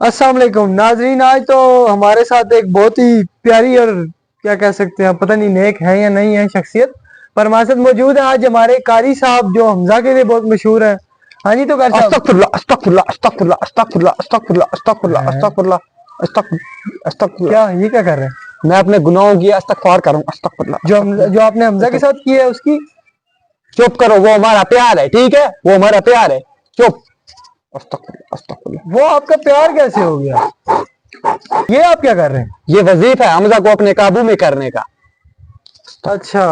अस्सलाम वालेकुम नाजरीन। आज तो हमारे साथ एक बहुत ही प्यारी और क्या कह सकते हैं, पता नहीं नेक है या नहीं है शख्सियत, पर हमारे साथ मौजूद है आज हमारे कारी साहब जो हमजा के लिए बहुत मशहूर है। हाँ जी, तो कारी साहब। अस्तगफुरुल्लाह अस्तगफुरुल्लाह अस्तगफुरुल्लाह अस्तगफुरुल्लाह अस्तगफुरुल्लाह अस्तगफुरुल्लाह अस्तगफुरुल्लाह अस्तगफुरुल्लाह क्या ये क्या कर रहे हैं? मैं अपने गुनाहों की इस्तगफार करूं। अस्तगफुरुल्लाह जो आपने हमजा के साथ किया है उसकी। चुप करो, वो हमारा प्यार है, ठीक है, वो हमारा प्यार है। चुप। अस्तगफुरुल्लाह अस्तगफुरुल्लाह। वो आपका प्यार कैसे हो गया? ये आप क्या कर रहे हैं? ये वजीफा है हमजा को अपने काबू में करने का। अच्छा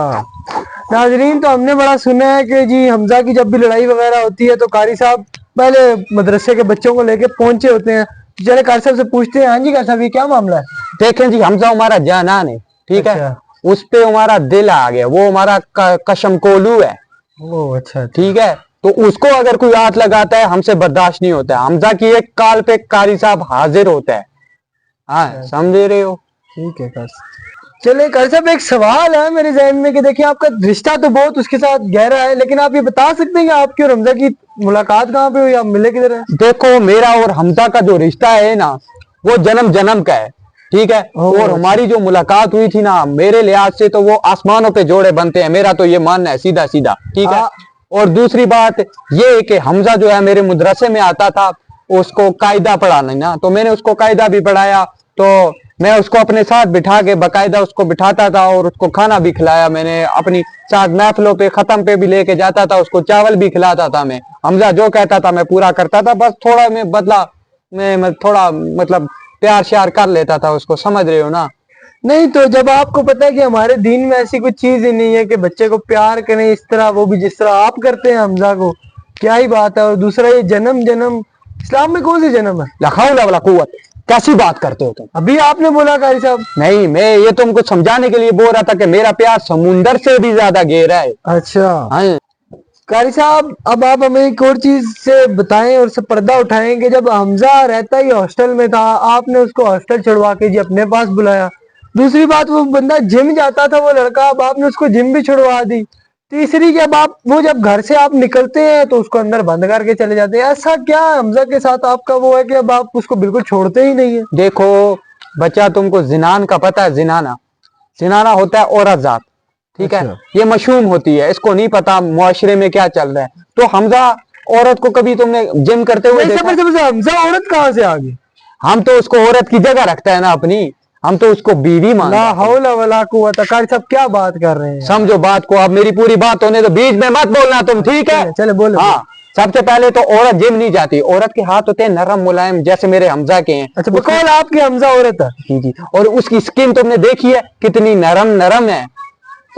नाजरीन, तो हमने बड़ा सुना है कि जी हमजा की जब भी लड़ाई वगैरह होती है तो कारी साहब पहले मदरसे के बच्चों को लेके पहुंचे होते हैं। चले कारी साहब से पूछते हैं। हाँ जी कारी साहब, ये क्या मामला है? देखें जी, हमजा हमारा जानान है, ठीक है। अच्छा। उस पे हमारा दिल आ गया, वो हमारा कशम कोलू है, ओ अच्छा। ठीक है। तो उसको अगर कोई हाथ लगाता है हमसे बर्दाश्त नहीं होता है। हमजा की एक काल पे कारी साहब हाजिर होता है। हाँ, समझ रहे हो? ठीक है कारी साहब। चलिए कारी साहब, एक सवाल है मेरे जहन में कि देखिए आपका रिश्ता तो बहुत उसके साथ गहरा है, लेकिन आप ये बता सकते हैं कि आपकी और हमजा की मुलाकात कहाँ पे हुई, आप मिले किधर है? देखो, मेरा और हमजा का जो रिश्ता है ना, वो जन्म जन्म का है, ठीक है। और हमारी जो मुलाकात हुई थी ना, मेरे लिहाज से तो वो आसमानों पे जोड़े बनते हैं, मेरा तो ये मानना है सीधा सीधा, ठीक है। और दूसरी बात ये है कि हमजा जो है मेरे मदरसे में आता था, उसको कायदा पढ़ाना ना, तो मैंने उसको कायदा भी पढ़ाया। तो मैं उसको अपने साथ बिठा के बाकायदा उसको बिठाता था और उसको खाना भी खिलाया मैंने। अपनी साथ महफिलों पे खत्म पे भी लेके जाता था, उसको चावल भी खिलाता था मैं। हमजा जो कहता था मैं पूरा करता था, बस थोड़ा मैं बदला मैं थोड़ा मतलब प्यार श्यार कर लेता था उसको, समझ रहे हो ना? नहीं तो जब आपको पता है कि हमारे दीन में ऐसी कुछ चीज ही नहीं है कि बच्चे को प्यार करें इस तरह, वो भी जिस तरह आप करते हैं हमजा को, क्या ही बात है। और दूसरा ये जन्म जन्म, इस्लाम में कौन सी जन्म है? ला हौला वला कुव्वत, कैसी बात करते हो तुम? अभी आपने बोला कारी साहब। नहीं, मैं ये तुमको समझाने के लिए बोल रहा था कि मेरा प्यार समुंदर से भी ज्यादा गहरा है। अच्छा हाँ। कारी साहब, अब आप हमें एक और चीज से बताएं और से पर्दा उठाएं कि जब हमजा रहता ही हॉस्टल में था, आपने उसको हॉस्टल छुड़वा के जी अपने पास बुलाया। दूसरी बात, वो बंदा जिम जाता था वो लड़का, अब आपने उसको जिम भी छुड़वा दी। तीसरी, जब आप वो जब घर से आप निकलते हैं तो उसको अंदर बंद करके चले जाते हैं। ऐसा क्या हमजा के साथ आपका वो है कि अब आप उसको बिल्कुल छोड़ते ही नहीं है? देखो बच्चा, तुमको जिनान का पता है? जिनाना, जिनाना होता है औरत जात, ठीक है। ये मशहूम होती है, इसको नहीं पता मुआशरे में क्या चल रहा है। तो हमजा औरत को कभी तुमने जिम करते हुए देखा? हमजा औरत कहाँ से आ गई? हम तो उसको औरत की जगह रखता है ना अपनी, हम तो उसको बीवी मानते हैं। ला हौला वला कुव्वत। कारी साहब क्या बात कर रहे हैं? समझो बात को, अब मेरी पूरी बात होने तो बीच में मत बोलना तुम, ठीक है? चले बोलो। हाँ, सबसे पहले तो औरत जिम नहीं जाती। औरत के हाथ होते हैं नरम मुलायम, जैसे मेरे हमजा के हैं। अच्छा, बिल्कुल आपकी हमजा औरत है? जी जी। और उसकी स्किन तुमने देखी है कितनी नरम नरम है।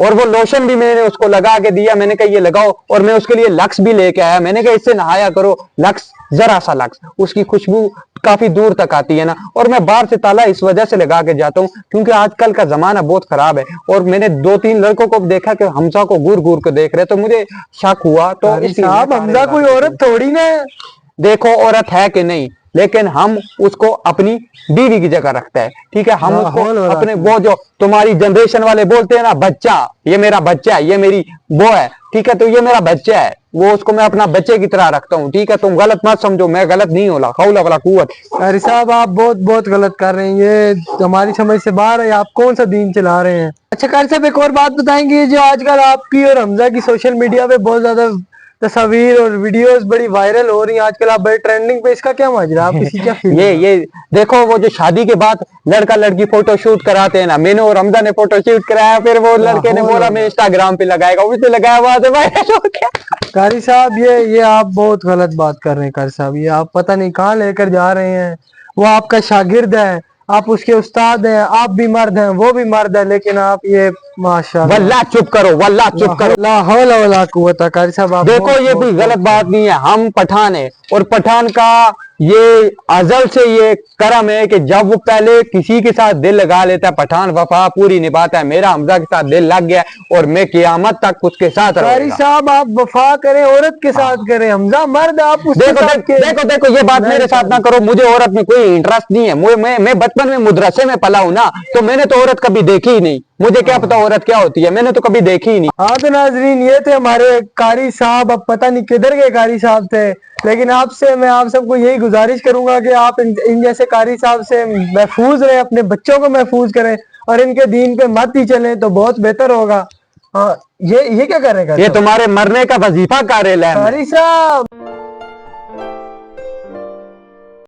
और वो लोशन भी मैंने उसको लगा के दिया, मैंने कहा ये लगाओ। और मैं उसके लिए लक्स भी लेके आया, मैंने कहा इससे नहाया करो। लक्स, जरा सा लक्स, उसकी खुशबू काफी दूर तक आती है ना। और मैं बाहर से ताला इस वजह से लगा के जाता हूँ क्योंकि आजकल का जमाना बहुत खराब है। और मैंने 2-3 लड़कों को देखा कि हमजा को घूर घूर के देख रहे, तो मुझे शक हुआ। तो साहब हमजा कोई औरत थोड़ी ना है। देखो औरत है कि नहीं, लेकिन हम उसको अपनी बीवी की जगह रखते हैं, ठीक है। हम उसको अपने, वो जो तुम्हारी जनरेशन वाले बोलते हैं ना, बच्चा, ये मेरा बच्चा है, ये मेरी वो है, ठीक है। तो ये मेरा बच्चा है, वो उसको मैं अपना बच्चे की तरह रखता हूँ, ठीक है। तुम गलत मत समझो, मैं गलत नहीं होला हौला वला कुव्वत। कारी साहब आप बहुत बहुत गलत कर रहे हैं, ये हमारी समझ से बाहर है। आप कौन सा दीन चला रहे हैं? अच्छा कारी साहब, एक और बात बताएंगे, जो आजकल आपकी और हमजा की सोशल मीडिया पे बहुत ज्यादा तस्वीर और वीडियोस बड़ी वायरल हो रही हैं आजकल, आप बड़े ट्रेंडिंग पे, इसका क्या माजरा? आप किसी क्या ये देखो, वो जो शादी के बाद लड़का लड़की फोटो शूट कराते हैं ना, मैंने और हमजा ने फोटो शूट कराया, फिर वो लड़के ने बोला मैं इंस्टाग्राम पे लगाएगा, उसने लगाया, बाद में वायरल हो गया। कारी साहब ये आप बहुत गलत बात कर रहे हैं कारी साहब, ये आप पता नहीं कहाँ लेकर जा रहे हैं। वो आपका शागिर्द है, आप उसके उस्ताद हैं, आप भी मर्द हैं, वो भी मर्द है, लेकिन आप ये माशाल्लाह। वल्लाह चुप करो, वल्लाह चुप करो। ला हौला वला कुव्वत। कारी साहब आप देखो, ये कोई गलत बात नहीं है, हम पठान है। और पठान का ये अजल से ये करम है कि जब वो पहले किसी के साथ दिल लगा लेता है, पठान वफा पूरी निभाता है। मेरा हमजा के साथ दिल लग गया और मैं कियामत तक उसके साथ रहूंगा। कारी साहब आप वफा करें, औरत के साथ करें, हमजा मर्द, आप उसके साथ देखो ये बात मेरे साथ ना करो, मुझे औरत में कोई इंटरेस्ट नहीं है। मैं बचपन में मदरसे में पला हूं ना, तो मैंने तो औरत कभी देखी ही नहीं। मुझे क्या पता औरत क्या होती है, मैंने तो कभी देखी ही नहीं। हाँ तो नाजरीन, ये थे हमारे कारी साहब। अब पता नहीं किधर के कारी साहब थे, लेकिन आपसे मैं आप सबको यही गुजारिश करूंगा कि आप इन जैसे कारी साहब से महफूज रहें, अपने बच्चों को महफूज करें और इनके दीन पे मत ही चलें तो बहुत बेहतर होगा। हाँ, ये क्या कर रहे हैं? ये तुम्हारे मरने का वजीफा कार्यालय है। कारी साहब।